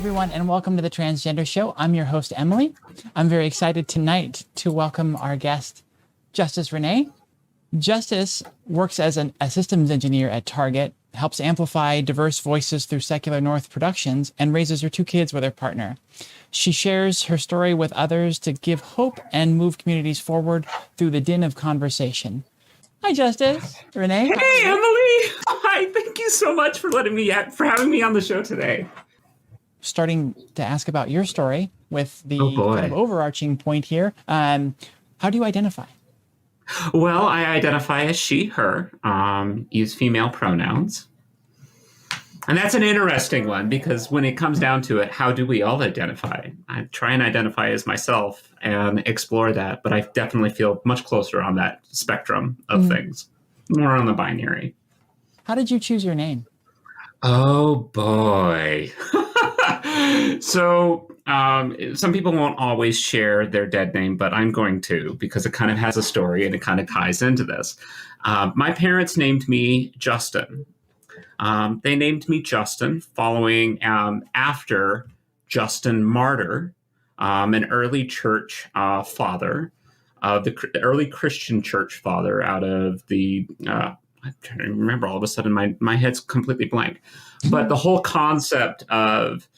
everyone, and welcome to the Transgender Show. I'm your host, Emily. I'm very excited tonight to welcome our guest, Justice Renée. Justice works as a systems engineer at Target, helps amplify diverse voices through Secular North Productions, and raises her 2 kids with her partner. She shares her story with others to give hope and move communities forward through the din of conversation. Hi, Justice. Renée. Hey, Emily. Hi. Thank you so much for having me on the show today. Starting to ask about your story with the kind of overarching point here. How do you identify? Well, I identify as she, her, use female pronouns. And that's an interesting one because when it comes down to it, how do we all identify? I try and identify as myself and explore that, but I definitely feel much closer on that spectrum of things, more on the binary. How did you choose your name? Oh, boy. So some people won't always share their dead name, but I'm going to because it kind of has a story and it kind of ties into this. My parents named me Justin. They named me Justin following after Justin Martyr, an early church father, the early Christian church father out of the I'm trying to remember all of a sudden my head's completely blank. But the whole concept of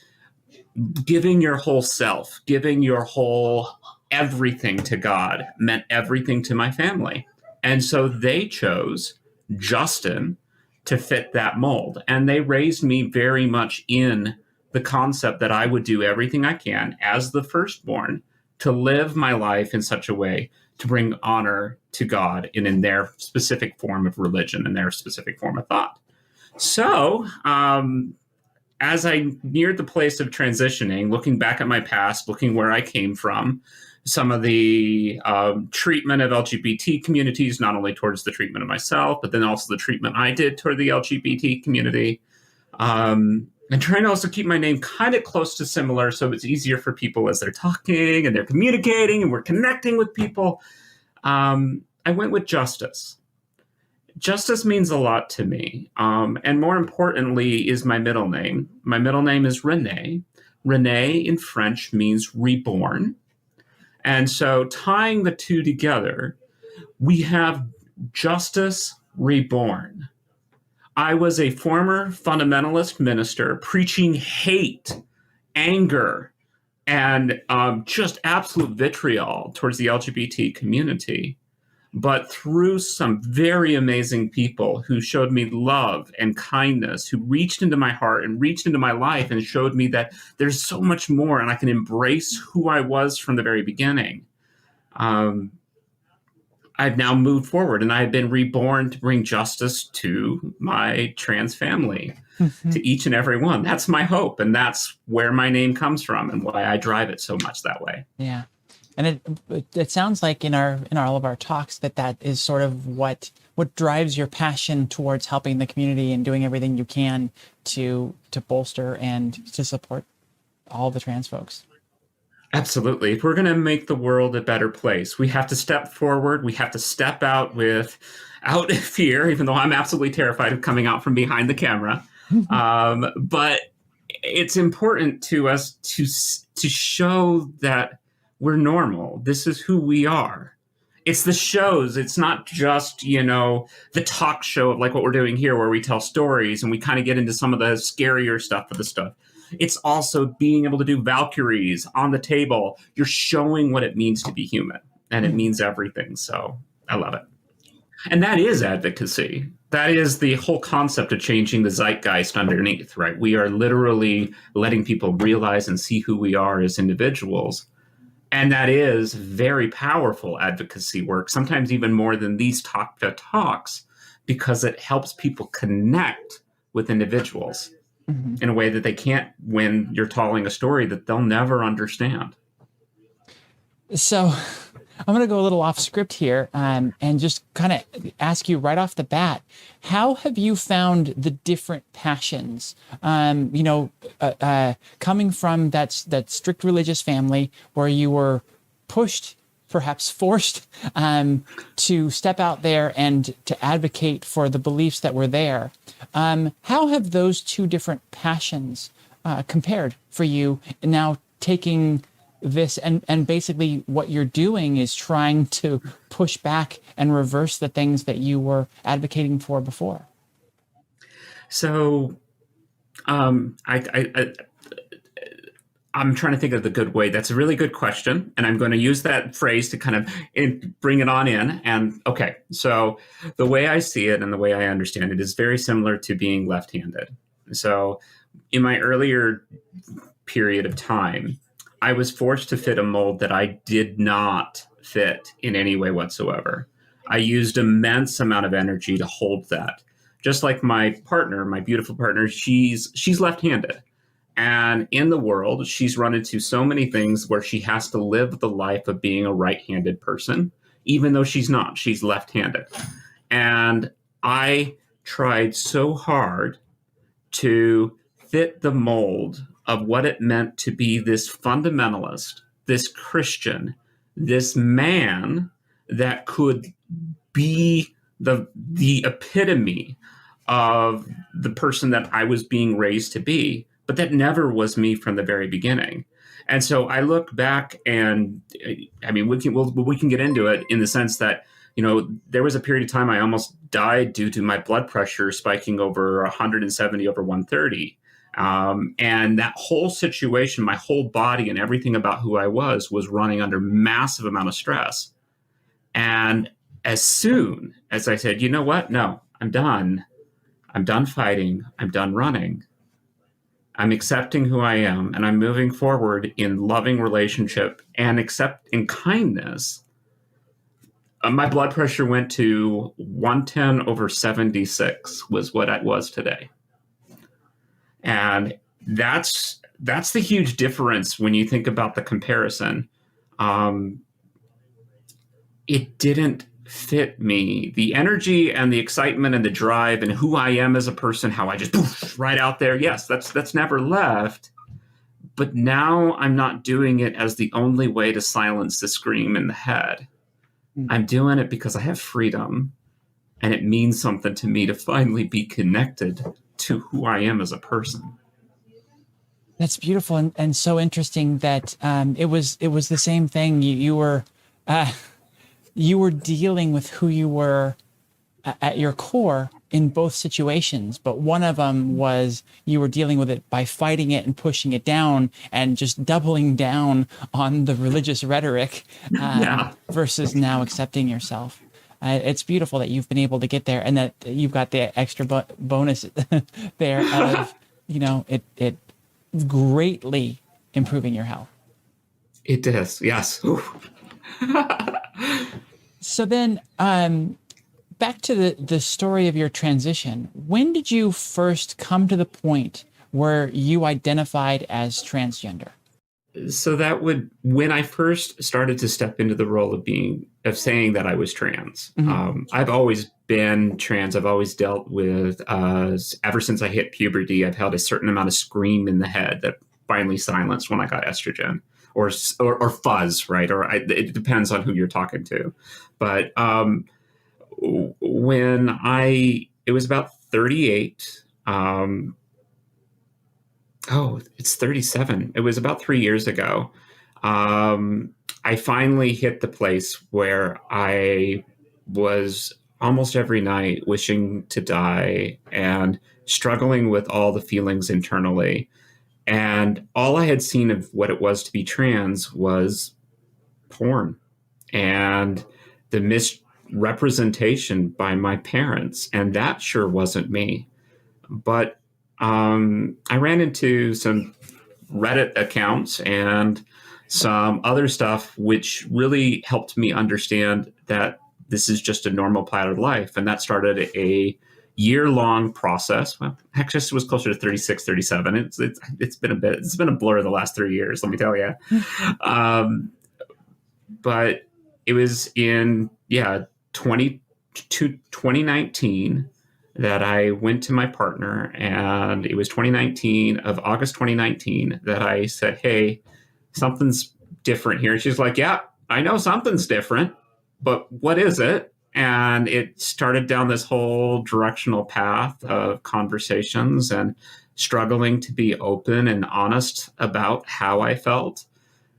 giving your whole self, giving your whole everything to God meant everything to my family. And so they chose Justin to fit that mold. And they raised me very much in the concept that I would do everything I can as the firstborn to live my life in such a way to bring honor to God and in their specific form of religion and their specific form of thought. So, as I neared the place of transitioning, looking back at my past, looking where I came from, some of the treatment of LGBT communities, not only towards the treatment of myself, but then also the treatment I did toward the LGBT community, and trying to also keep my name kind of close to similar so it's easier for people as they're talking and they're communicating and we're connecting with people. I went with Justice. Justice means a lot to me. And more importantly is my middle name. My middle name is Renée. Renée in French means reborn. And so tying the two together, we have Justice Reborn. I was a former fundamentalist minister preaching hate, anger, and just absolute vitriol towards the LGBT community. But through some very amazing people who showed me love and kindness, who reached into my heart and reached into my life and showed me that there's so much more and I can embrace who I was from the very beginning. I've now moved forward and I've been reborn to bring justice to my trans family, to each and every one. That's my hope. And that's where my name comes from and why I drive it so much that way. Yeah. And it sounds like in all of our talks that is sort of what drives your passion towards helping the community and doing everything you can to bolster and to support all the trans folks. Absolutely. If we're going to make the world a better place, we have to step forward. We have to step out without fear, even though I'm absolutely terrified of coming out from behind the camera. But it's important to us to show that we're normal. This is who we are. It's the shows. It's not just, the talk show of like what we're doing here where we tell stories and we kind of get into some of the scarier stuff of the stuff. It's also being able to do Valkyries on the table. You're showing what it means to be human, and it means everything. So I love it. And that is advocacy. That is the whole concept of changing the zeitgeist underneath, right? We are literally letting people realize and see who we are as individuals. And that is very powerful advocacy work, sometimes even more than these talks, because it helps people connect with individuals in a way that they can't when you're telling a story that they'll never understand. So I'm going to go a little off script here and just kind of ask you right off the bat, how have you found the different passions, coming from that strict religious family where you were pushed, perhaps forced, to step out there and to advocate for the beliefs that were there. How have those two different passions compared for you, and now taking this and basically what you're doing is trying to push back and reverse the things that you were advocating for before? So I'm trying to think of the good way. That's a really good question. And I'm going to use that phrase to kind of bring it on in. And okay, so the way I see it and the way I understand it is very similar to being left-handed. So in my earlier period of time, I was forced to fit a mold that I did not fit in any way whatsoever. I used immense amount of energy to hold that. Just like my partner, my beautiful partner, she's left-handed. And in the world, she's run into so many things where she has to live the life of being a right-handed person, even though she's not. She's left-handed. And I tried so hard to fit the mold of what it meant to be this fundamentalist, this Christian, this man that could be the epitome of the person that I was being raised to be, but that never was me from the very beginning. And so I look back, and I mean, we can get into it in the sense that, you know, there was a period of time I almost died due to my blood pressure spiking over 170 over 130. And that whole situation, my whole body and everything about who I was running under massive amount of stress. And as soon as I said, you know what? No, I'm done. I'm done fighting. I'm done running. I'm accepting who I am, and I'm moving forward in loving relationship and in kindness. My blood pressure went to 110 over 76 was what it was today. And that's the huge difference when you think about the comparison. It didn't fit me. The energy and the excitement and the drive and who I am as a person, how I just poof, right out there. Yes, that's never left. But now I'm not doing it as the only way to silence the scream in the head. I'm doing it because I have freedom, and it means something to me to finally be connected to who I am as a person. That's beautiful and so interesting that it was the same thing. You were dealing with who you were at your core in both situations, but one of them was you were dealing with it by fighting it and pushing it down and just doubling down on the religious rhetoric versus now accepting yourself. It's beautiful that you've been able to get there and that you've got the extra bonus there of, you know, it greatly improving your health. It does, yes. So then, back to the story of your transition. When did you first come to the point where you identified as transgender? So when I first started to step into the role of saying that I was trans. Mm-hmm. I've always been trans. I've always dealt with, ever since I hit puberty, I've had a certain amount of scream in the head that finally silenced when I got estrogen or fuzz, right? It depends on who you're talking to. But it was about 38. It's 37. It was about 3 years ago. I finally hit the place where I was almost every night wishing to die and struggling with all the feelings internally. And all I had seen of what it was to be trans was porn and the misrepresentation by my parents. And that sure wasn't me. But I ran into some Reddit accounts and some other stuff, which really helped me understand that this is just a normal part of life. And that started a year-long process. Well, actually, it was closer to 36, 37. It's been a bit. It's been a blur the last 3 years, let me tell you. But it was in 2019 that I went to my partner, and it was August 2019 that I said, "Hey, something's different here." And she's like, "Yeah, I know something's different, but what is it?" And it started down this whole directional path of conversations. And struggling to be open and honest about how I felt.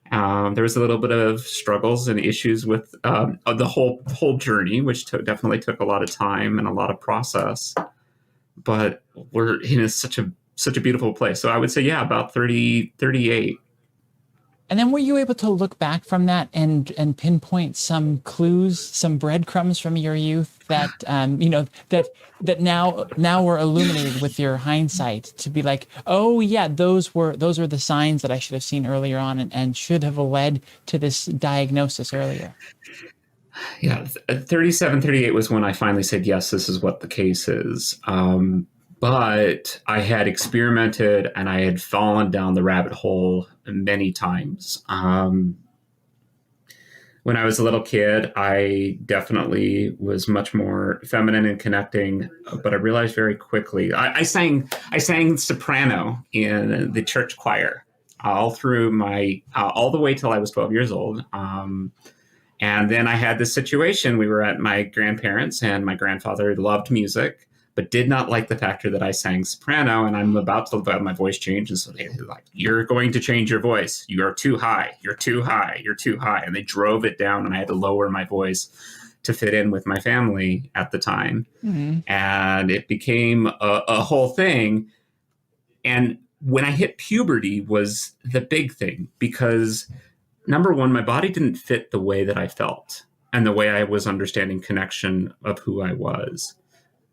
There was a little bit of struggles and issues with the whole journey, which definitely took a lot of time and a lot of process. But we're in such a beautiful place. So I would say, yeah, about 30, 38. And then were you able to look back from that and pinpoint some clues, some breadcrumbs from your youth that that now were illuminated with your hindsight to be like, oh yeah, those were the signs that I should have seen earlier on and should have led to this diagnosis earlier? Yeah, 37, 38 was when I finally said, yes, this is what the case is. But I had experimented and I had fallen down the rabbit hole many times. When I was a little kid, I definitely was much more feminine and connecting, but I realized very quickly, I sang soprano in the church choir all through all the way till I was 12 years old. And then I had this situation. We were at my grandparents', and my grandfather loved music, but did not like the factor that I sang soprano, and I'm about to have my voice change. And so they were like, you're going to change your voice. You are too high. You're too high. You're too high. And they drove it down, and I had to lower my voice to fit in with my family at the time. Mm-hmm. And it became a whole thing. And when I hit puberty was the big thing, because number one, my body didn't fit the way that I felt and the way I was understanding connection of who I was.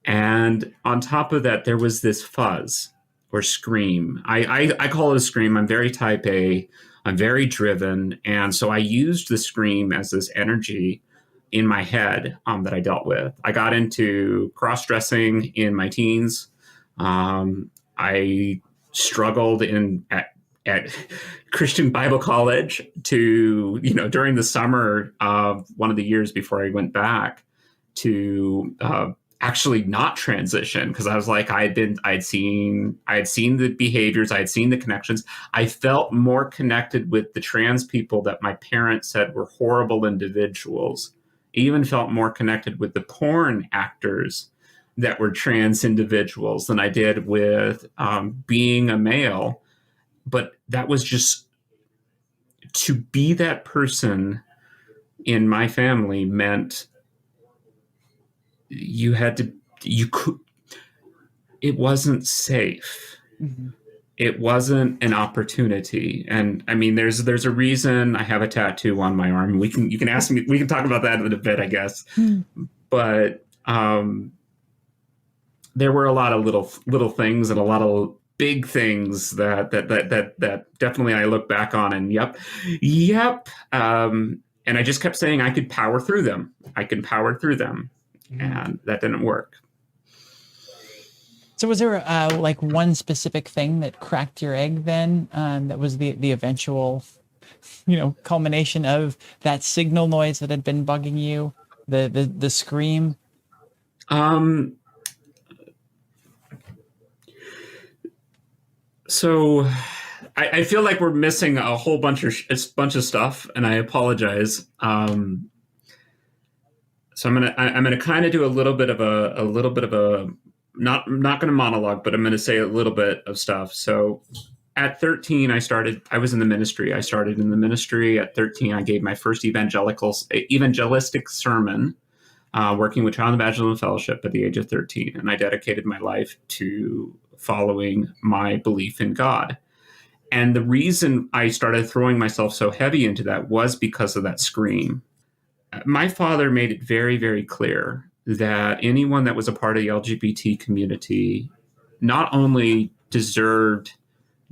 And on top of that, there was this fuzz or scream. I call it a scream. I'm very type A. I'm very driven. And so I used the scream as this energy in my head that I dealt with. I got into cross-dressing in my teens. I struggled at Christian Bible college to, during the summer of one of the years before I went back to actually not transition, because I was like, I had seen the behaviors, I had seen the connections. I felt more connected with the trans people that my parents said were horrible individuals. I even felt more connected with the porn actors that were trans individuals than I did with being a male. But that was just, to be that person in my family meant it wasn't safe. Mm-hmm. It wasn't an opportunity. And I mean, there's a reason I have a tattoo on my arm. You can ask me, we can talk about that in a bit, I guess. Mm-hmm. But there were a lot of little things and a lot of big things that definitely I look back on and yep. And I just kept saying I could power through them. Mm-hmm. And that didn't work. So was there like one specific thing that cracked your egg then? That was the eventual, culmination of that signal noise that had been bugging you, the scream? So I feel like we're missing a whole bunch of stuff, and I apologize. So I'm gonna kind of do a little bit of a not going to monologue, but I'm going to say a little bit of stuff. So at 13, I was in the ministry. I started in the ministry at 13. I gave my first evangelistic sermon, working with Child Evangelism Fellowship at the age of 13. And I dedicated my life to following my belief in God. And the reason I started throwing myself so heavy into that was because of that scream. My father made it very, very clear that anyone that was a part of the LGBT community not only deserved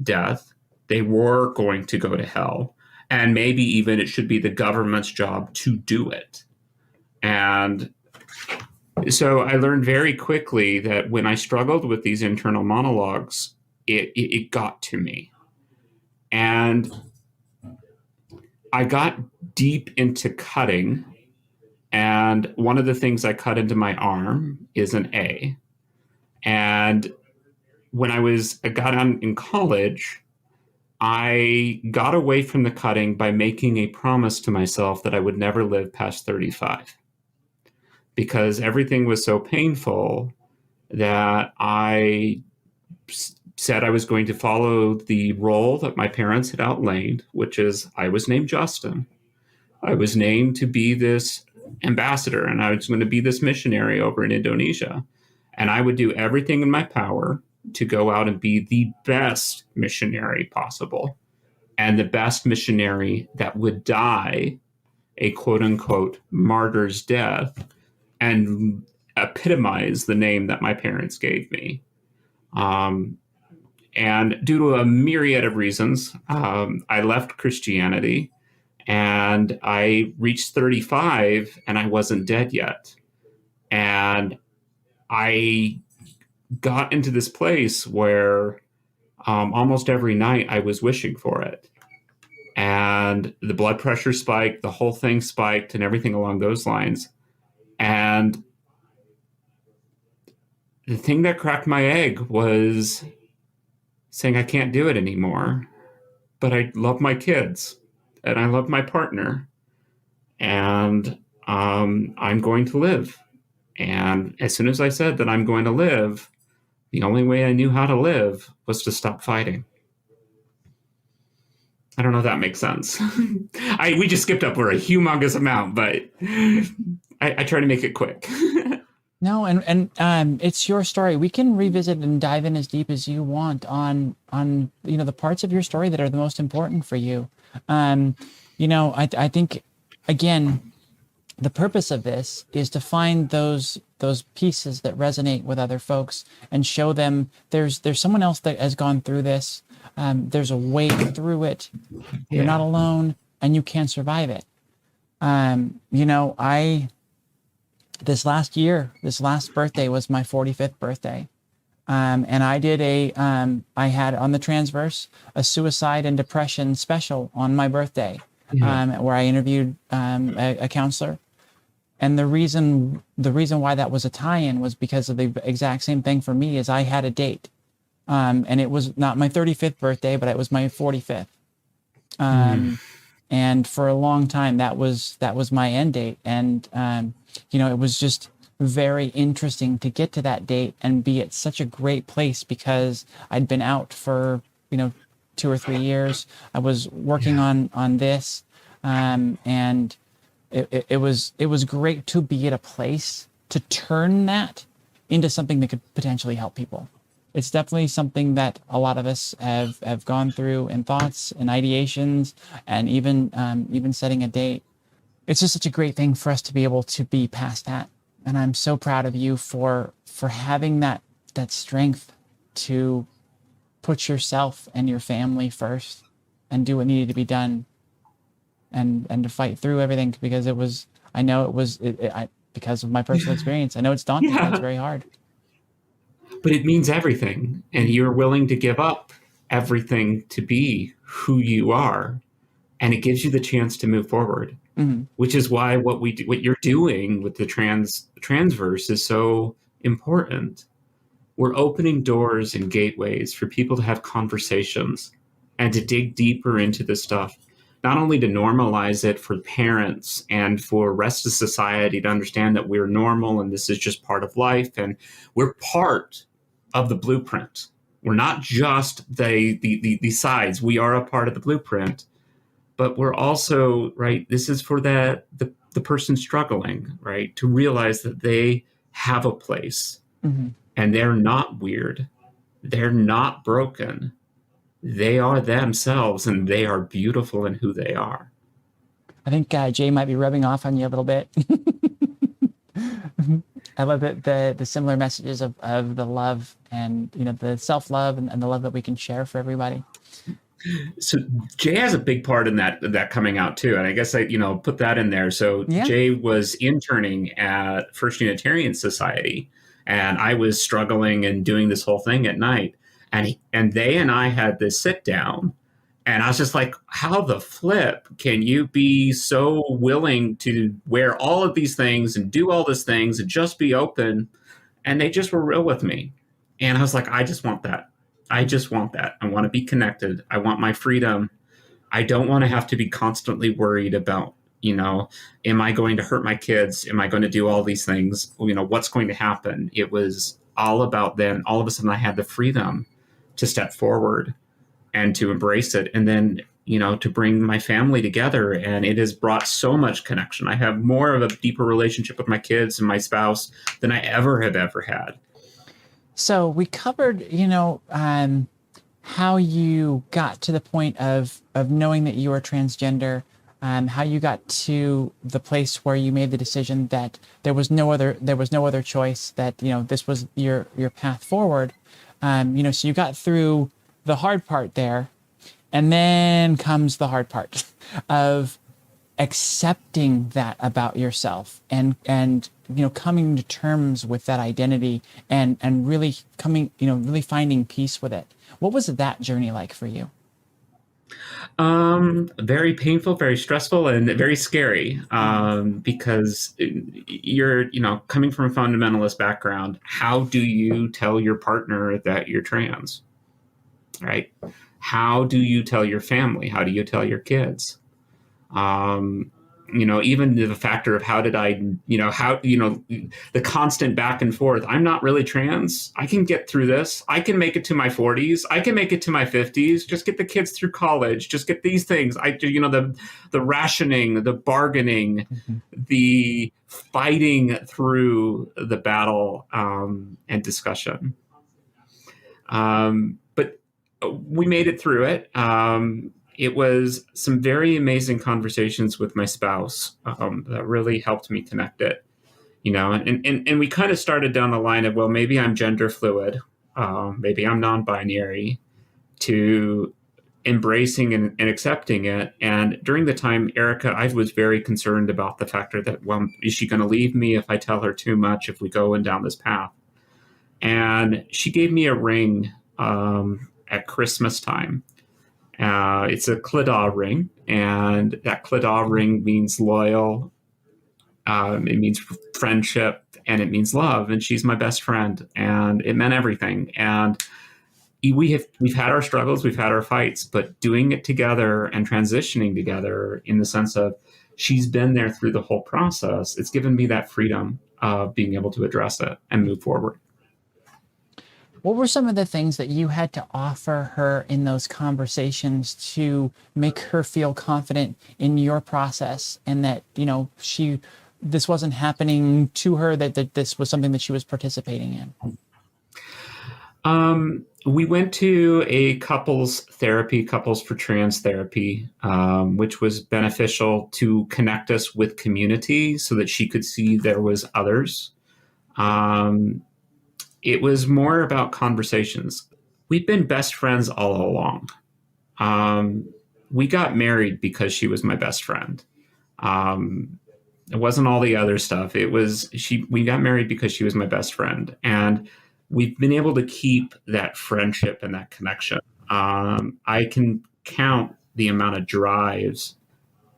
death, they were going to go to hell. And maybe even it should be the government's job to do it. And so I learned very quickly that when I struggled with these internal monologues, it got to me. And I got deep into cutting. And one of the things I cut into my arm is an A. And when I got on in college, I got away from the cutting by making a promise to myself that I would never live past 35. Because everything was so painful that I said I was going to follow the role that my parents had outlined, which is I was named Justin. I was named to be this ambassador, and I was going to be this missionary over in Indonesia. And I would do everything in my power to go out and be the best missionary possible, and the best missionary that would die a quote unquote martyr's death and epitomize the name that my parents gave me. And due to a myriad of reasons, I left Christianity, and I reached 35 and I wasn't dead yet. And I got into this place where almost every night I was wishing for it. And the blood pressure spiked, the whole thing spiked, and everything along those lines. And the thing that cracked my egg was saying I can't do it anymore, but I love my kids and I love my partner, and I'm going to live. And as soon as I said that I'm going to live, the only way I knew how to live was to stop fighting. I don't know if that makes sense. We just skipped up for a humongous amount, but I try to make it quick. No, and it's your story. We can revisit and dive in as deep as you want on the parts of your story that are the most important for you. I think, again, the purpose of this is to find those pieces that resonate with other folks and show them there's someone else that has gone through this. There's a way through it. You're not alone, and you can survive it. This last birthday was my 45th birthday. And I did I had on the Transverse a suicide and depression special on my birthday, where I interviewed a counselor. And the reason why that was a tie-in was because of the exact same thing for me. Is I had a date, and it was not my 35th birthday, but it was my 45th. And for a long time, that was my end date. And it was just very interesting to get to that date and be at such a great place, because I'd been out for 2 or 3 years. I was working on this, and it was great to be at a place to turn that into something that could potentially help people. It's definitely something that a lot of us have gone through in thoughts and ideations, and even setting a date. It's just such a great thing for us to be able to be past that. And I'm so proud of you for having that strength to put yourself and your family first and do what needed to be done, and to fight through everything, because because of my personal experience, I know it's daunting. It's very hard. But it means everything, and you're willing to give up everything to be who you are, and it gives you the chance to move forward. Mm-hmm. Which is why what you're doing with the Transverse is so important. We're opening doors and gateways for people to have conversations and to dig deeper into this stuff, not only to normalize it for parents and for the rest of society to understand that we're normal and this is just part of life, and we're part of the blueprint. We're not just the sides. We are a part of the blueprint. But we're also, right, this is for the person struggling, right, to realize that they have a place, mm-hmm. and they're not weird. They're not broken. They are themselves, and they are beautiful in who they are. I think Jay might be rubbing off on you a little bit. I love the similar messages of the love and, the self-love and the love that we can share for everybody. So Jay has a big part in that coming out too, and I guess I put that in there. So Jay was interning at First Unitarian Society, and I was struggling and doing this whole thing at night, and they and I had this sit down, and I was just like, how the flip can you be so willing to wear all of these things and do all these things and just be open? And they just were real with me, and I was like, I just want that. I just want that. I want to be connected. I want my freedom. I don't want to have to be constantly worried about, am I going to hurt my kids? Am I going to do all these things? What's going to happen? It was all about then. All of a sudden I had the freedom to step forward and to embrace it. And then, to bring my family together. And it has brought so much connection. I have more of a deeper relationship with my kids and my spouse than I ever have ever had. So we covered, how you got to the point of knowing that you were transgender, how you got to the place where you made the decision that there was no other choice, that this was your path forward. So you got through the hard part there, and then comes the hard part of accepting that about yourself and coming to terms with that identity and really really finding peace with it. What was that journey like for you? Very painful, very stressful, and very scary, because you're, coming from a fundamentalist background. How do you tell your partner that you're trans? Right? How do you tell your family? How do you tell your kids? Even the factor of the constant back and forth. I'm not really trans. I can get through this. I can make it to my 40s. I can make it to my 50s. Just get the kids through college. Just get these things. The rationing, the bargaining, the fighting through the battle, and discussion. But we made it through it. It was some very amazing conversations with my spouse that really helped me connect it, and we kind of started down the line of, well, maybe I'm gender fluid, maybe I'm non-binary, to embracing and accepting it. And during the time, Erica, I was very concerned about the factor that, well, is she going to leave me if I tell her too much, if we go down this path? And she gave me a ring at Christmas time. It's a Claddagh ring, and that Claddagh ring means loyal, it means friendship, and it means love. And she's my best friend, and it meant everything. And we've had our struggles, we've had our fights, but doing it together and transitioning together, in the sense of she's been there through the whole process, it's given me that freedom of being able to address it and move forward. What were some of the things that you had to offer her in those conversations to make her feel confident in your process, and that, this wasn't happening to her, that this was something that she was participating in? We went to a couples for trans therapy, which was beneficial to connect us with community so that she could see there was others. It was more about conversations. We've been best friends all along. We got married because she was my best friend. It wasn't all the other stuff. We got married because she was my best friend. And we've been able to keep that friendship and that connection. I can count the amount of drives,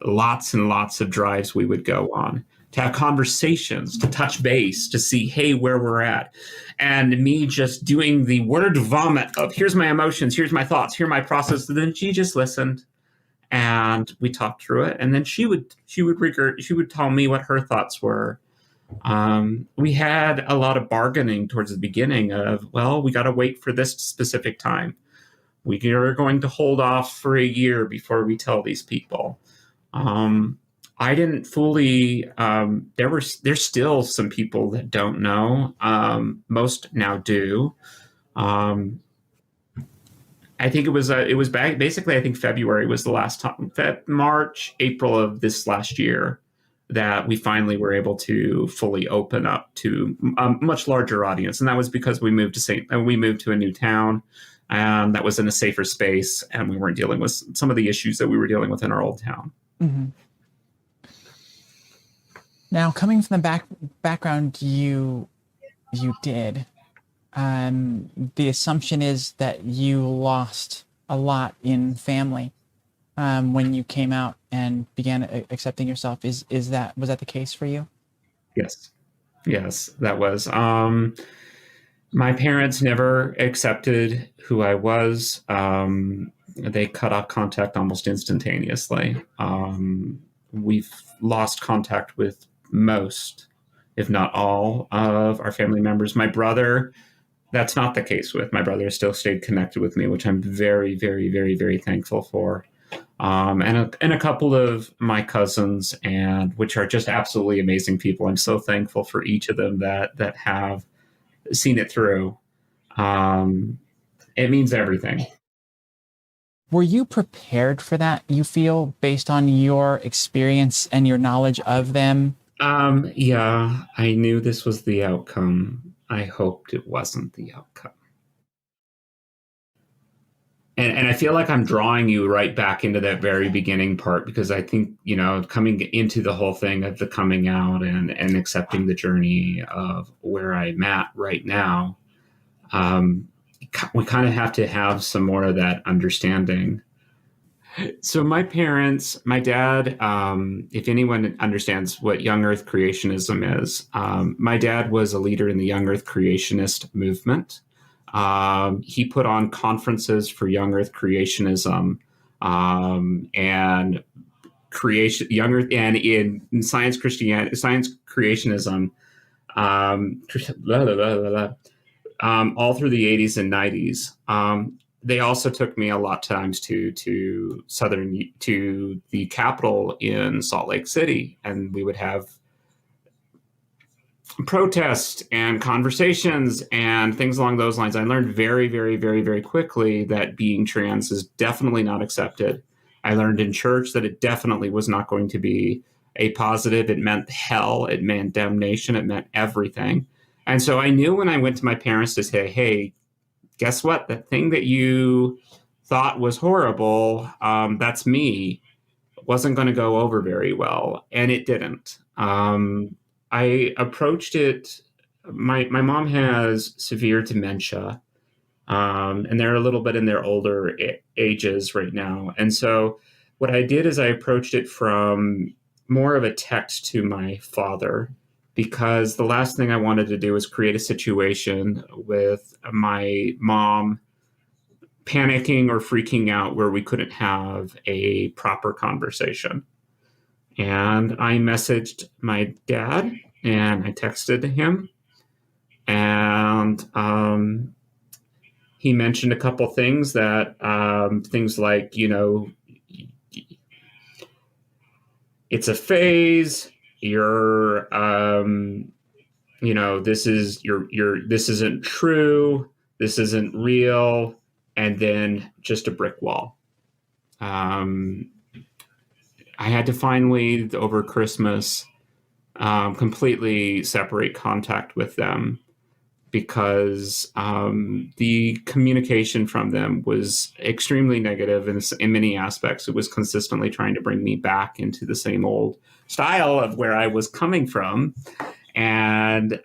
lots and lots of drives we would go on, to have conversations, to touch base, to see, hey, where we're at. And me just doing the word vomit of, here's my emotions, here's my thoughts, here's my process. And then she just listened, and we talked through it. And then she would tell me what her thoughts were. We had a lot of bargaining towards the beginning of, well, we got to wait for this specific time. We are going to hold off for a year before we tell these people. I didn't fully, there's still some people that don't know. Most now do. I think it was back, basically, I think February was the last time, March, April of this last year, that we finally were able to fully open up to a much larger audience. And that was because we moved to a new town, that was in a safer space, and we weren't dealing with some of the issues that we were dealing with in our old town. Mm-hmm. Now, coming from the background you did, the assumption is that you lost a lot in family when you came out and began accepting yourself. Was that the case for you? Yes, that was. My parents never accepted who I was. They cut off contact almost instantaneously. We've lost contact with most, if not all, of our family members. My brother That's not the case with my brother. Still stayed connected with me, which I'm very, very, very, very thankful for. And a couple of my cousins, and which are just absolutely amazing people. I'm so thankful for each of them that have seen it through. It means everything. Were you prepared for that, you feel, based on your experience and your knowledge of them? Yeah, I knew this was the outcome. I hoped it wasn't the outcome. And I feel like I'm drawing you right back into that very beginning part, because I think, coming into the whole thing of the coming out and accepting the journey of where I'm at right now, we kind of have to have some more of that understanding. So my parents, my dad, if anyone understands what young earth creationism is, my dad was a leader in the young earth creationist movement. He put on conferences for young earth creationism, and young earth, and in science creationism, all through the 80s and 90s. They also took me a lot of times to the Capitol in Salt Lake City, and we would have protests and conversations and things along those lines. I learned very, very, very, very quickly that being trans is definitely not accepted. I learned in church that it definitely was not going to be a positive. It meant hell. It meant damnation. It meant everything. And so I knew when I went to my parents to say, hey, guess what? The thing that you thought was horrible, that's me, wasn't going to go over very well. And it didn't. I approached it. My mom has severe dementia, and they're a little bit in their older ages right now. And so what I did is I approached it from more of a text to my father, because the last thing I wanted to do was create a situation with my mom panicking or freaking out where we couldn't have a proper conversation. And I messaged my dad and I texted him, and he mentioned a couple things things like, it's a phase. You're, this isn't true. This isn't real. And then just a brick wall. I had to finally, over Christmas, completely separate contact with them, because the communication from them was extremely negative in many aspects. It was consistently trying to bring me back into the same old style of where I was coming from. And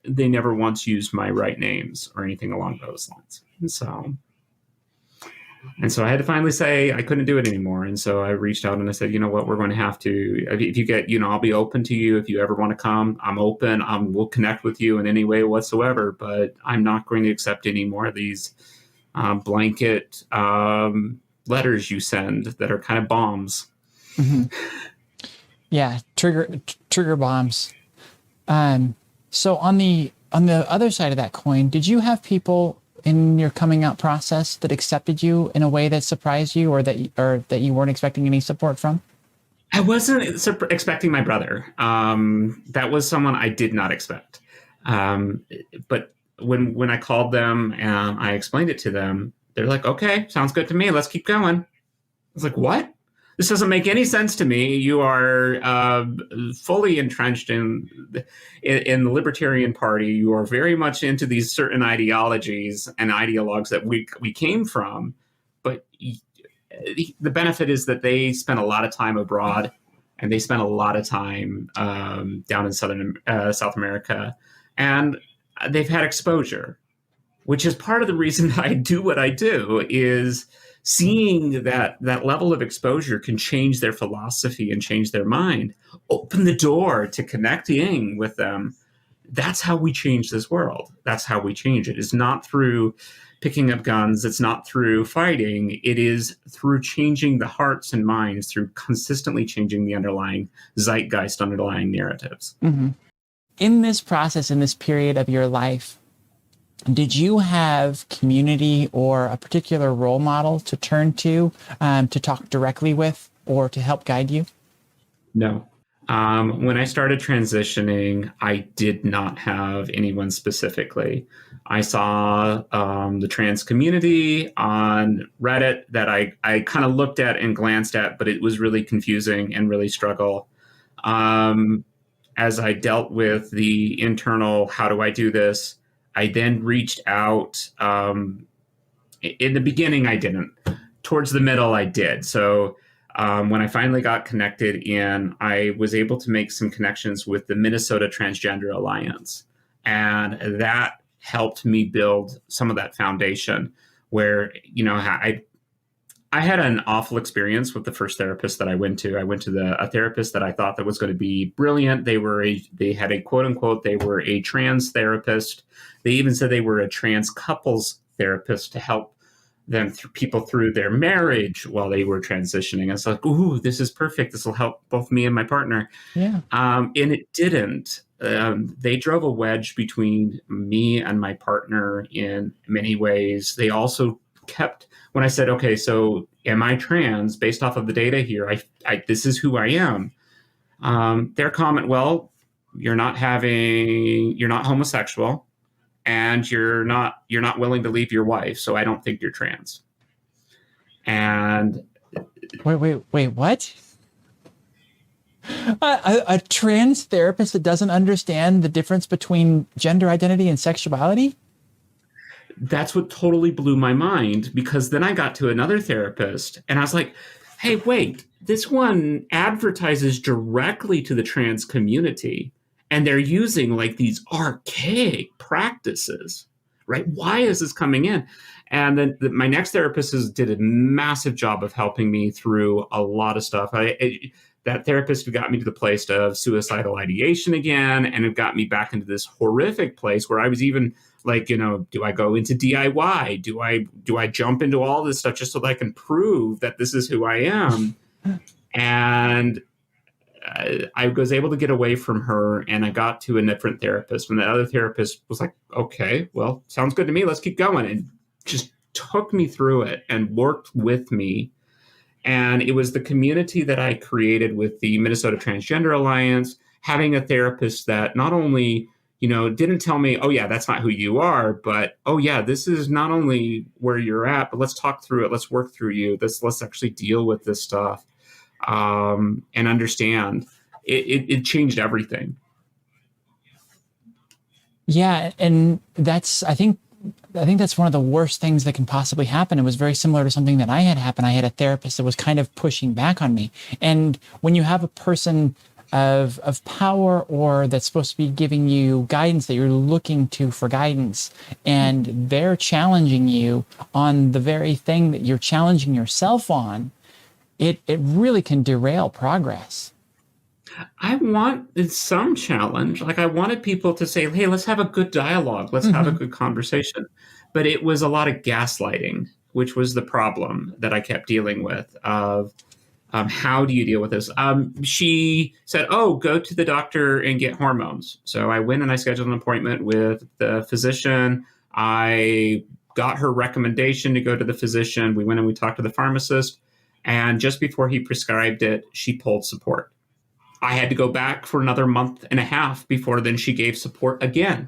they never once used my right names or anything along those lines. And so I had to finally say I couldn't do it anymore. And so I reached out and I said, you know what, we're going to have to, if you get, I'll be open to you. If you ever want to come, I'm open. We'll connect with you in any way whatsoever, but I'm not going to accept any more of these blanket letters you send that are kind of bombs. Mm-hmm. Yeah. Trigger bombs. So on the other side of that coin, did you have people in your coming out process that accepted you in a way that surprised you, or that you weren't expecting any support from? I wasn't expecting my brother. That was someone I did not expect. But when I called them and I explained it to them, they're like, okay, sounds good to me. Let's keep going. I was like, what? This doesn't make any sense to me. You are fully entrenched in the Libertarian Party. You are very much into these certain ideologies and ideologues that we came from. But the benefit is that they spent a lot of time abroad, and they spent a lot of time down in South America, and they've had exposure, which is part of the reason I do what I do, is seeing that level of exposure can change their philosophy and change their mind, open the door to connecting with them. That's how we change this world. That's how we change it. It's not through picking up guns. It's not through fighting. It is through changing the hearts and minds, through consistently changing the underlying zeitgeist, underlying narratives. Mm-hmm. In this process, in this period of your life, Did you have community or a particular role model to turn to talk directly with or to help guide you? No. When I started transitioning, I did not have anyone specifically. I saw the trans community on Reddit that I kind of looked at and glanced at, but it was really confusing and really struggle. As I dealt with the internal, how do I do this? I then reached out. In the beginning, I didn't. Towards the middle, I did. So when I finally got connected in, I was able to make some connections with the Minnesota Transgender Alliance. And that helped me build some of that foundation where, I had an awful experience with the first therapist that I went to. I went to a therapist that I thought that was going to be brilliant. They had a quote unquote, they were a trans therapist. They even said they were a trans couples therapist to help people through their marriage while they were transitioning. I was like, ooh, this is perfect. This will help both me and my partner. Yeah. And it didn't. They drove a wedge between me and my partner in many ways. They also kept, when I said, okay, so am I trans based off of the data here? This is who I am. Their comment, well, you're not homosexual, and you're not willing to leave your wife, so I don't think you're trans. And wait, what? A trans therapist that doesn't understand the difference between gender identity and sexuality? That's what totally blew my mind, because then I got to another therapist and I was like, hey, wait, this one advertises directly to the trans community and they're using like these archaic practices, right? Why is this coming in? And then my next therapist did a massive job of helping me through a lot of stuff. That therapist got me to the place of suicidal ideation again, and it got me back into this horrific place where I was even like, do I go into DIY? Do I jump into all this stuff just so that I can prove that this is who I am? And I was able to get away from her, and I got to a different therapist. And the other therapist was like, okay, well, sounds good to me. Let's keep going. And just took me through it and worked with me. And it was the community that I created with the Minnesota Transgender Alliance, having a therapist that not only, didn't tell me, oh, yeah, that's not who you are, but, oh, yeah, this is not only where you're at, but let's talk through it. Let's work through you. Let's actually deal with this stuff and understand. It changed everything. Yeah. And I think that's one of the worst things that can possibly happen. It was very similar to something that I had happen. I had a therapist that was kind of pushing back on me. And when you have a person of power or that's supposed to be giving you guidance that you're looking to for guidance, and they're challenging you on the very thing that you're challenging yourself on, it really can derail progress. I wanted some challenge. Like I wanted people to say, hey, let's have a good dialogue. Let's have a good conversation. But it was a lot of gaslighting, which was the problem that I kept dealing with of how do you deal with this? She said, oh, go to the doctor and get hormones. So I went and I scheduled an appointment with the physician. I got her recommendation to go to the physician. We went and we talked to the pharmacist. And just before he prescribed it, she pulled support. I had to go back for another month and a half before then she gave support again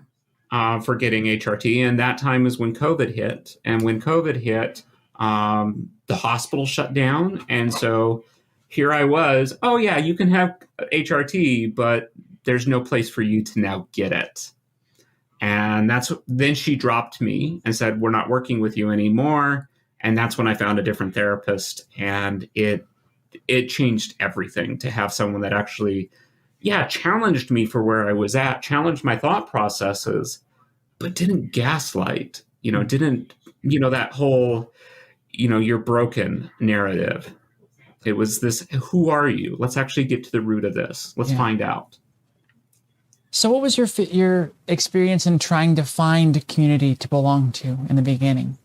for getting HRT. And that time was when COVID hit. And when COVID hit, the hospital shut down. And so here I was, oh, yeah, you can have HRT, but there's no place for you to now get it. And then she dropped me and said, we're not working with you anymore. And that's when I found a different therapist. And it changed everything to have someone that actually, challenged me for where I was at, challenged my thought processes, but didn't gaslight, didn't, that whole, you're broken narrative. It was this, who are you? Let's actually get to the root of this. Let's find out. So what was your experience in trying to find a community to belong to in the beginning?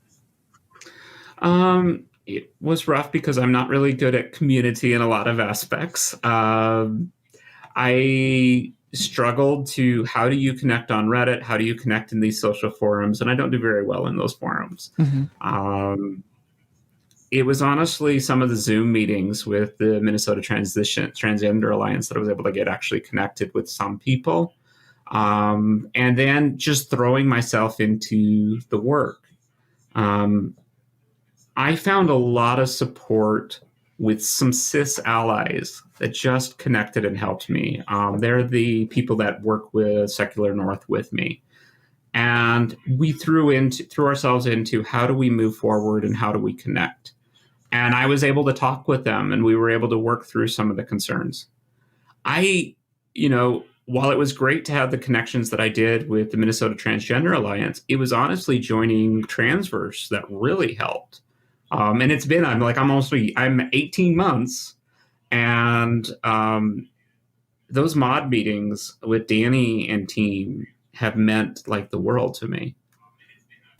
It was rough because I'm not really good at community in a lot of aspects. I struggled to, how do you connect on Reddit? How do you connect in these social forums? And I don't do very well in those forums. It was honestly some of the Zoom meetings with the Minnesota Transgender Alliance that I was able to get actually connected with some people. And then just throwing myself into the work. I found a lot of support with some cis allies that just connected and helped me. They're the people that work with Secular North with me. And we threw ourselves into, how do we move forward and how do we connect? And I was able to talk with them, and we were able to work through some of the concerns. While it was great to have the connections that I did with the Minnesota Transgender Alliance, it was honestly joining Transverse that really helped. And it's been, I'm 18 months, and those mod meetings with Danny and team have meant like the world to me.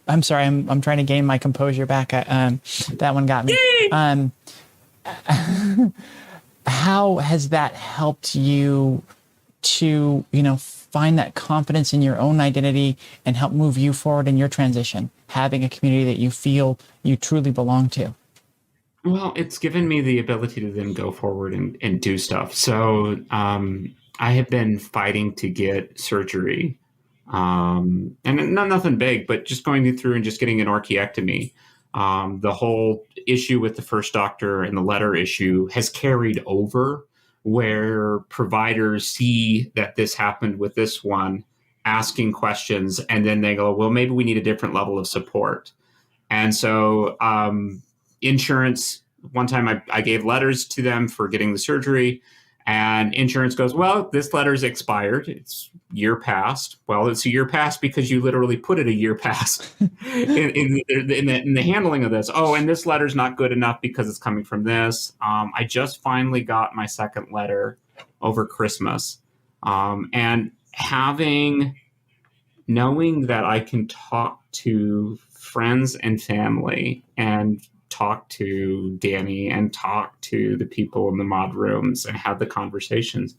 I'm sorry, I'm trying to gain my composure back. That one got me. How has that helped you to, find that confidence in your own identity and help move you forward in your transition, having a community that you feel you truly belong to? Well, it's given me the ability to then go forward and do stuff. So I have been fighting to get surgery. And nothing big, but just going through and just getting an orchiectomy. The whole issue with the first doctor and the letter issue has carried over, where providers see that this happened with this one, asking questions, and then they go, well, maybe we need a different level of support. And so insurance, one time I gave letters to them for getting the surgery, and insurance goes, well, this letter's expired. It's year past. Well, it's a year past because you literally put it a year past in the handling of this. Oh, and this letter's not good enough because it's coming from this. I just finally got my second letter over Christmas. And knowing that I can talk to friends and family and talk to Danny and talk to the people in the mod rooms and have the conversations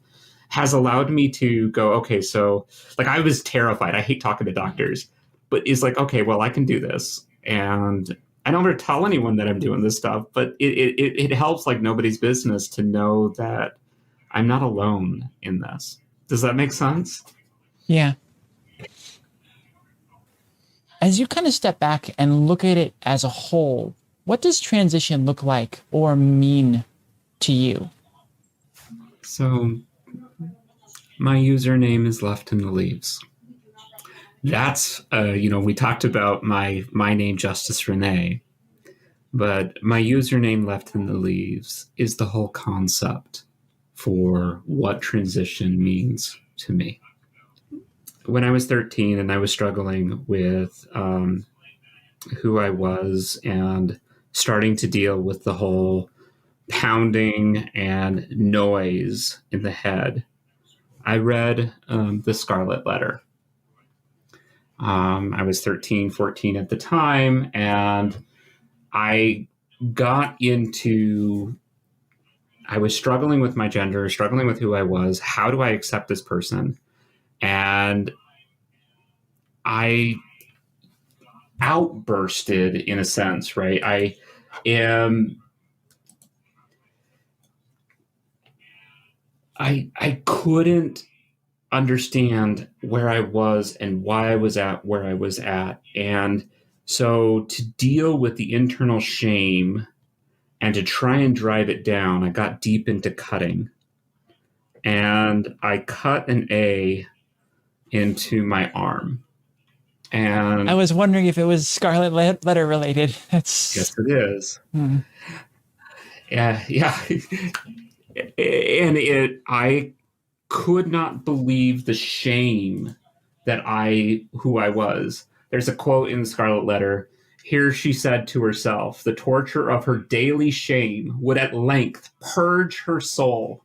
has allowed me to go, okay, so I was terrified. I hate talking to doctors, but it's like, okay, well, I can do this. And I don't ever tell anyone that I'm doing this stuff, but it helps like nobody's business to know that I'm not alone in this. Does that make sense? Yeah. As you kind of step back and look at it as a whole, what does transition look like or mean to you? So my username is Left in the Leaves. That's, we talked about my name, Justice Renée, but my username Left in the Leaves is the whole concept for what transition means to me. When I was 13 and I was struggling with who I was and starting to deal with the whole pounding and noise in the head, I read The Scarlet Letter. I was 13, 14 at the time, and I was struggling with my gender, struggling with who I was. How do I accept this person? And I outbursted, in a sense, right? I couldn't understand where I was and why I was at where I was at. And so to deal with the internal shame and to try and drive it down, I got deep into cutting. And I cut an A into my arm. And I was wondering if it was Scarlet Letter related. Yes, it is. Yeah. And I could not believe the shame that who I was. There's a quote in the Scarlet Letter. Here she said to herself, the torture of her daily shame would at length purge her soul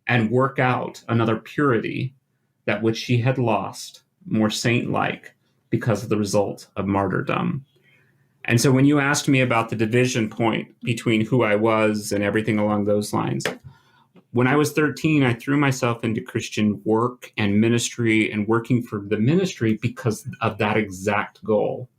and work out another purity, that which she had lost, more saint-like, because of the result of martyrdom. And so when you asked me about the division point between who I was and everything along those lines, When I was 13, I threw myself into Christian work and ministry and working for the ministry because of that exact goal.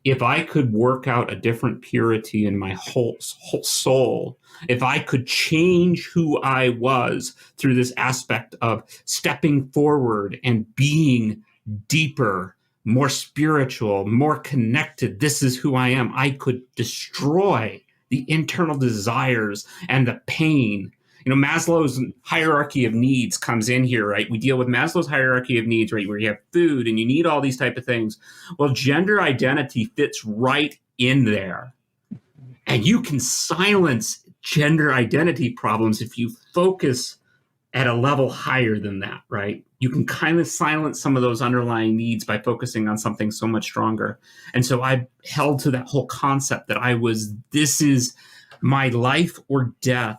If I could work out a different purity in my whole soul, if I could change who I was through this aspect of stepping forward and being deeper, more spiritual, more connected, this is who I am, I could destroy the internal desires and the pain. Maslow's hierarchy of needs comes in here, right? We deal with Maslow's hierarchy of needs, right? Where you have food and you need all these type of things. Well, gender identity fits right in there. And you can silence gender identity problems if you focus at a level higher than that, right? You can kind of silence some of those underlying needs by focusing on something so much stronger. And so I held to that whole concept that this is my life or death.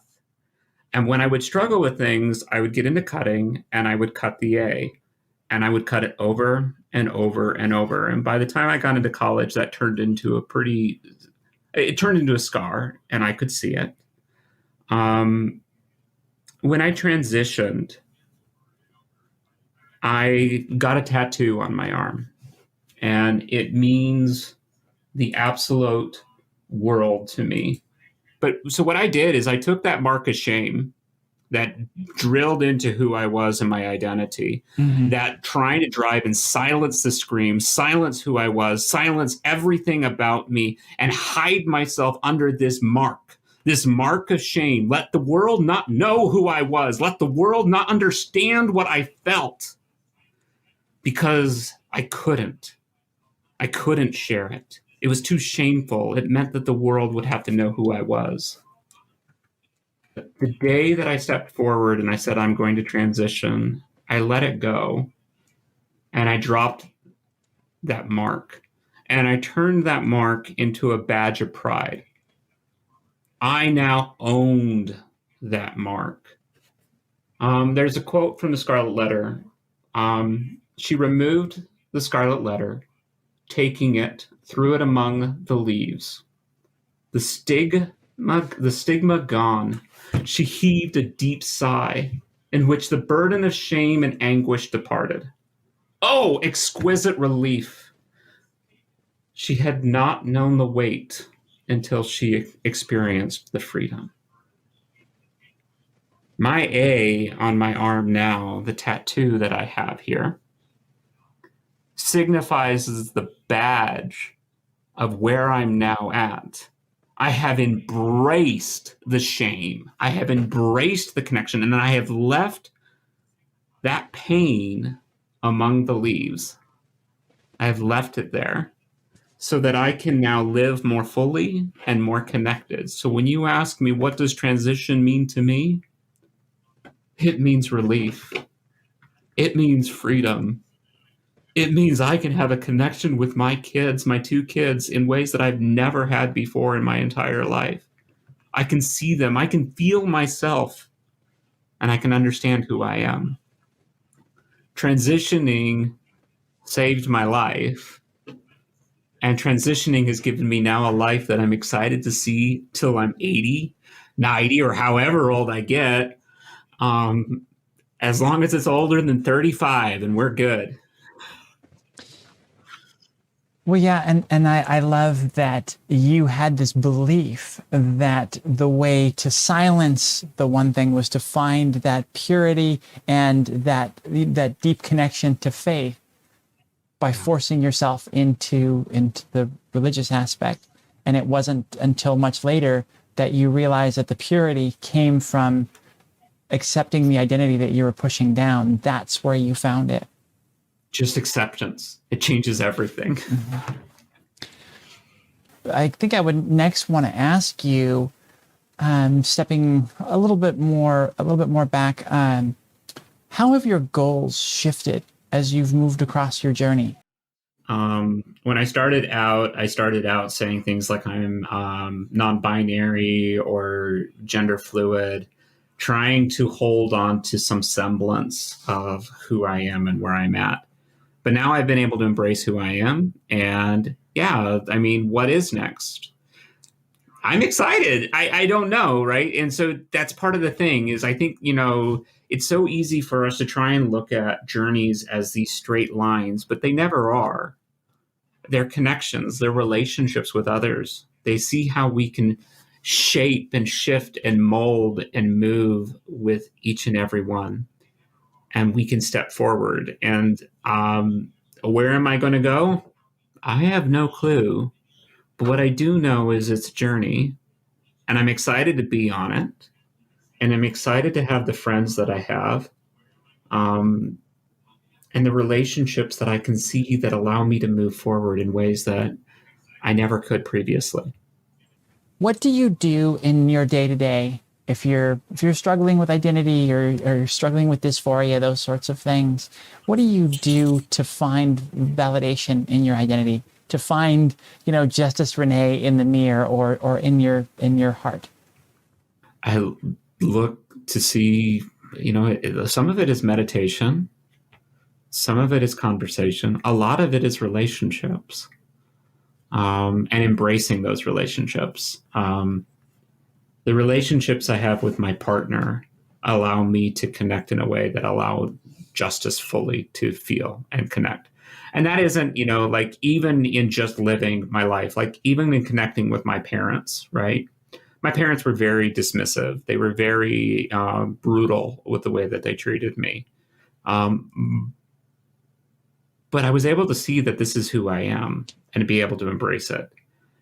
And when I would struggle with things, I would get into cutting and I would cut the A, and I would cut it over and over and over. And by the time I got into college, that turned into a scar, and I could see it. When I transitioned, I got a tattoo on my arm, and it means the absolute world to me. But so what I did is I took that mark of shame that drilled into who I was and my identity, that trying to drive and silence the scream, silence who I was, silence everything about me, and hide myself under this mark of shame. Let the world not know who I was. Let the world not understand what I felt, because I couldn't share it. It was too shameful. It meant that the world would have to know who I was. The day that I stepped forward and I said, I'm going to transition, I let it go, and I dropped that mark, and I turned that mark into a badge of pride. I now owned that mark. There's a quote from the Scarlet Letter. She removed the scarlet letter, taking it, threw it among the leaves. The stigma gone, she heaved a deep sigh, in which the burden of shame and anguish departed. Oh, exquisite relief! She had not known the weight until she experienced the freedom. My A on my arm now, the tattoo that I have here, signifies the badge of where I'm now at. I have embraced the shame. I have embraced the connection, and I have left that pain among the leaves. I have left it there so that I can now live more fully and more connected. So when you ask me, what does transition mean to me? It means relief. It means freedom. It means I can have a connection with my kids, my two kids, in ways that I've never had before in my entire life. I can see them, I can feel myself, and I can understand who I am. Transitioning saved my life, and transitioning has given me now a life that I'm excited to see till I'm 80, 90, or however old I get, as long as it's older than 35, and we're good. Well, yeah, and I love that you had this belief that the way to silence the one thing was to find that purity and that deep connection to faith by forcing yourself into the religious aspect. And it wasn't until much later that you realized that the purity came from accepting the identity that you were pushing down. That's where you found it. Just acceptance. It changes everything. Mm-hmm. I think I would next want to ask you, stepping a little bit more back, how have your goals shifted as you've moved across your journey? When I started out saying things like I'm non-binary or gender fluid, trying to hold on to some semblance of who I am and where I'm at. But now I've been able to embrace who I am. And yeah, I mean, what is next? I'm excited. I don't know, right? And so that's part of the thing is I think, it's so easy for us to try and look at journeys as these straight lines, but they never are. They're connections, they're relationships with others. They see how we can shape and shift and mold and move with each and every one. And we can step forward. And where am I going to go? I have no clue. But what I do know is it's a journey, and I'm excited to be on it. And I'm excited to have the friends that I have, and the relationships that I can see that allow me to move forward in ways that I never could previously. What do you do in your day-to-day if you're struggling with identity or struggling with dysphoria, those sorts of things? What do you do to find validation in your identity, to find, Justice Renee in the mirror or in your heart? I look to see, some of it is meditation. Some of it is conversation. A lot of it is relationships, and embracing those relationships. The relationships I have with my partner allow me to connect in a way that allow justice fully to feel and connect. And that isn't, like even in just living my life, like even in connecting with my parents, right? My parents were very dismissive. They were very brutal with the way that they treated me. But I was able to see that this is who I am and to be able to embrace it,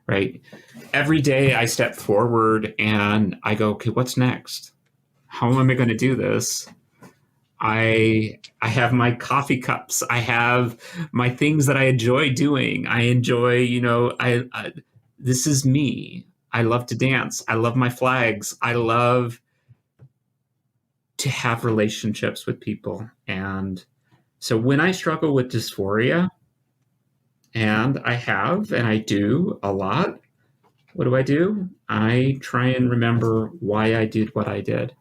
right? Every day I step forward and I go, okay, what's next? How am I going to do this? I have my coffee cups. I have my things that I enjoy doing. I enjoy, this is me. I love to dance. I love my flags. I love to have relationships with people. And so when I struggle with dysphoria, and I do a lot, what do? I try and remember why I did what I did.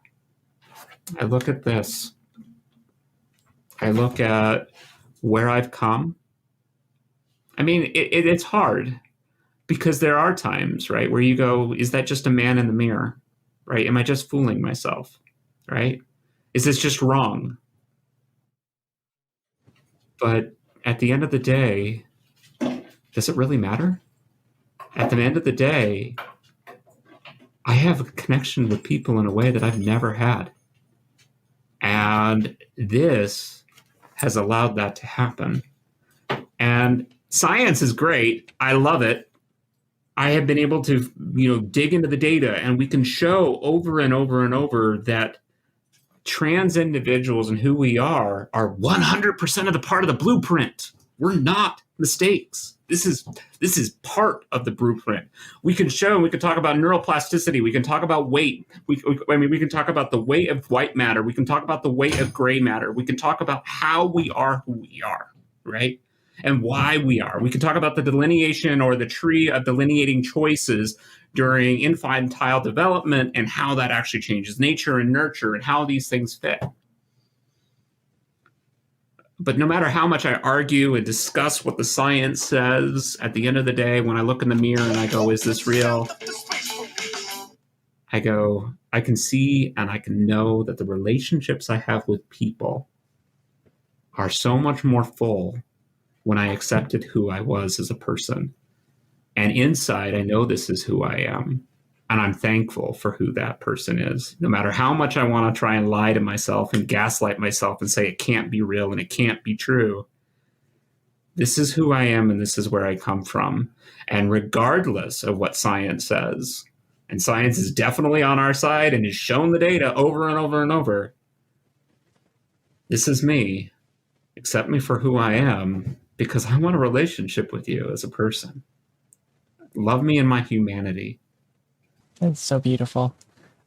I look at this. I look at where I've come. I mean, it's hard because there are times, right, where you go, is that just a man in the mirror, right? Am I just fooling myself, right? Is this just wrong? But at the end of the day, does it really matter? At the end of the day, I have a connection with people in a way that I've never had. And this has allowed that to happen. And science is great. I love it. I have been able to, dig into the data, and we can show over and over and over that trans individuals and who we are 100% of the part of the blueprint. We're not mistakes. This is part of the blueprint. We can talk about neuroplasticity. We can talk about weight. We can talk about the weight of white matter. We can talk about the weight of gray matter. We can talk about how we are who we are, right? And why we are. We can talk about the delineation or the tree of delineating choices during infantile development and how that actually changes nature and nurture and how these things fit. But no matter how much I argue and discuss what the science says, at the end of the day, when I look in the mirror and I go, is this real? I go, I can see and I can know that the relationships I have with people are so much more full when I accepted who I was as a person. And inside, I know this is who I am. And I'm thankful for who that person is. No matter how much I want to try and lie to myself and gaslight myself and say it can't be real and it can't be true, this is who I am and this is where I come from. And regardless of what science says, and science is definitely on our side and has shown the data over and over and over, this is me. Accept me for who I am because I want a relationship with you as a person. Love me in my humanity. That's so beautiful.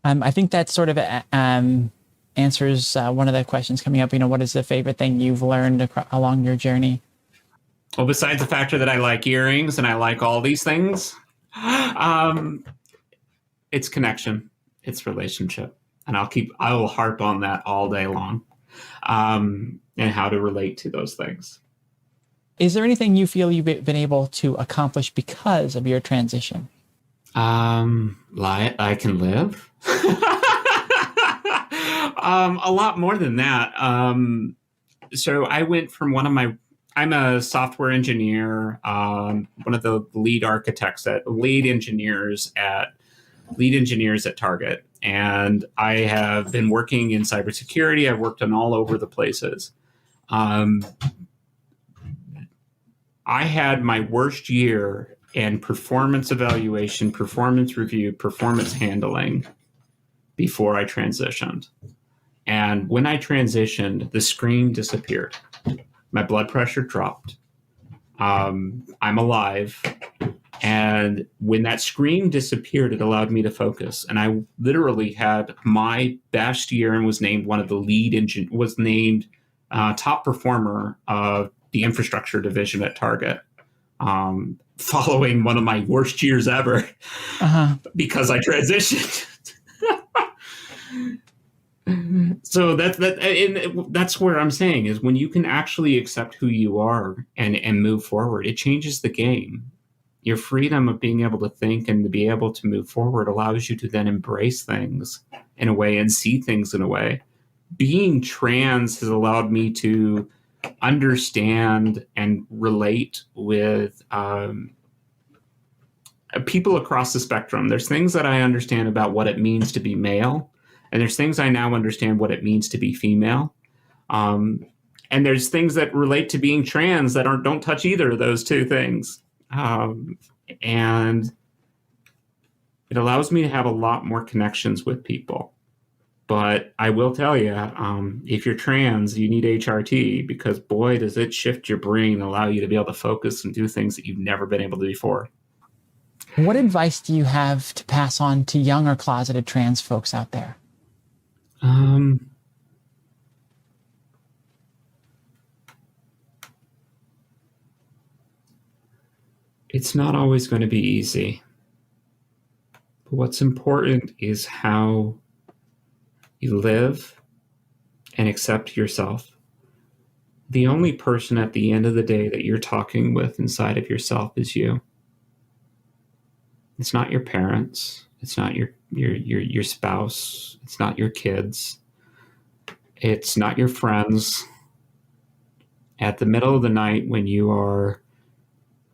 I think that sort of answers one of the questions coming up. What is the favorite thing you've learned along your journey? Well, besides the factor that I like earrings and I like all these things, it's connection, it's relationship. And I will harp on that all day long, and how to relate to those things. Is there anything you feel you've been able to accomplish because of your transition? I can live. A lot more than that. So I went from I'm a software engineer, one of the lead engineers at Target. And I have been working in cybersecurity. I've worked on all over the places. I had my worst year in performance evaluation, performance review, performance handling before I transitioned. And when I transitioned, the scream disappeared. My blood pressure dropped. I'm alive. And when that scream disappeared, it allowed me to focus. And I literally had my best year and was named top performer of the infrastructure division at Target, following one of my worst years ever because I transitioned. So that's where I'm saying is when you can actually accept who you are and move forward, it changes the game. Your freedom of being able to think and to be able to move forward allows you to then embrace things in a way and see things in a way. Being trans has allowed me to understand and relate with people across the spectrum. There's things that I understand about what it means to be male, and there's things I now understand what it means to be female. And there's things that relate to being trans that don't touch either of those two things. And it allows me to have a lot more connections with people. But I will tell you, if you're trans, you need HRT because, boy, does it shift your brain and allow you to be able to focus and do things that you've never been able to before. What advice do you have to pass on to young or closeted trans folks out there? It's not always going to be easy. But what's important is how you live and accept yourself. The only person at the end of the day that you're talking with inside of yourself is you. It's not your parents. It's not your spouse. It's not your kids. It's not your friends. At the middle of the night when you are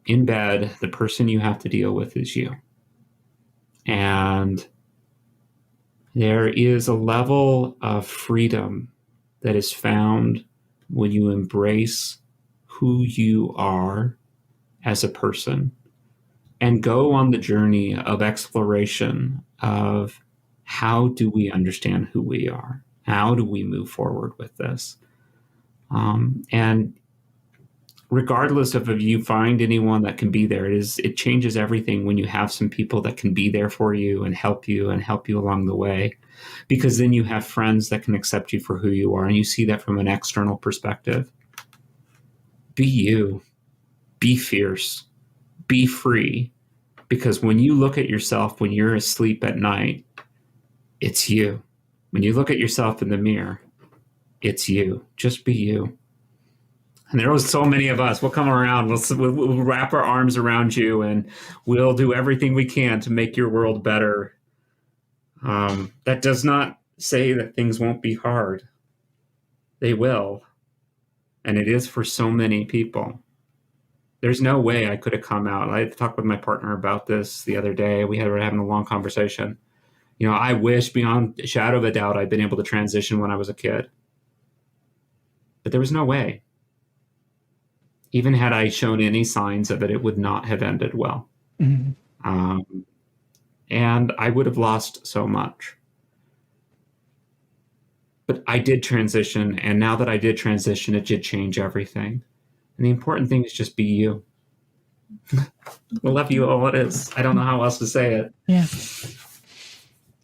in bed, the person you have to deal with is you. And there is a level of freedom that is found when you embrace who you are as a person and go on the journey of exploration of how do we understand who we are? How do we move forward with this? And regardless of if you find anyone that can be there, it changes everything when you have some people that can be there for you and help you along the way, because then you have friends that can accept you for who you are and you see that from an external perspective. Be you, be fierce, be free, because when you look at yourself when you're asleep at night, it's you. When you look at yourself in the mirror, it's you. Just be you. And there was so many of us. We'll come around. We'll wrap our arms around you, and we'll do everything we can to make your world better. That does not say that things won't be hard. They will. And it is for so many people. There's no way I could have come out. I talked with my partner about this the other day. We were having a long conversation. I wish beyond a shadow of a doubt I'd been able to transition when I was a kid. But there was no way. Even had I shown any signs of it, it would not have ended well. Mm-hmm. And I would have lost so much. But I did transition, and now that I did transition, it did change everything. And the important thing is just be you. I love you all it is. I don't know how else to say it. Yeah.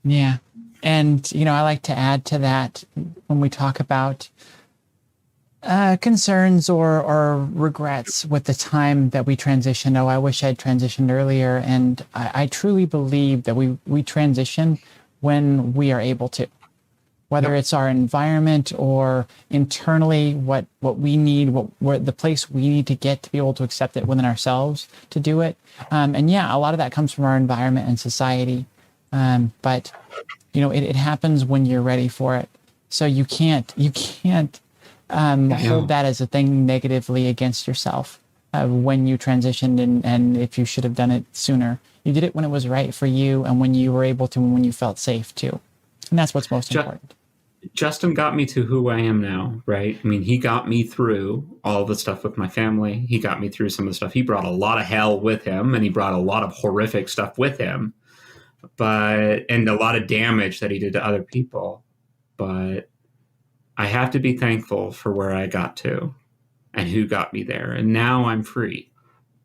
Yeah. And, I like to add to that when we talk about concerns or regrets with the time that we transitioned. Oh, I wish I'd transitioned earlier. And I truly believe that we transition when we are able to. whether Yep. it's our environment or internally, what we need, what the place we need to get to be able to accept it within ourselves to do it. And yeah, a lot of that comes from our environment and society. But it happens when you're ready for it. So you can't hold that as a thing negatively against yourself when you transitioned and if you should have done it sooner. You did it when it was right for you and when you were able to and when you felt safe too. And that's what's most important. Justin got me to who I am now, right? I mean, he got me through all the stuff with my family. He got me through some of the stuff. He brought a lot of hell with him, and he brought a lot of horrific stuff with him, and a lot of damage that he did to other people. But I have to be thankful for where I got to and who got me there. And now I'm free.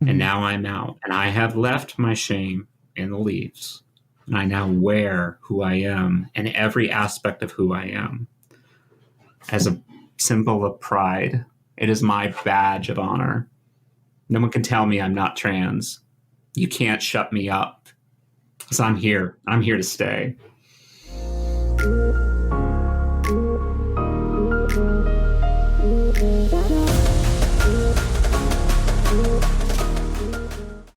And now I'm out. And I have left my shame in the leaves. And I now wear who I am and every aspect of who I am as a symbol of pride. It is my badge of honor. No one can tell me I'm not trans. You can't shut me up because I'm here. I'm here to stay.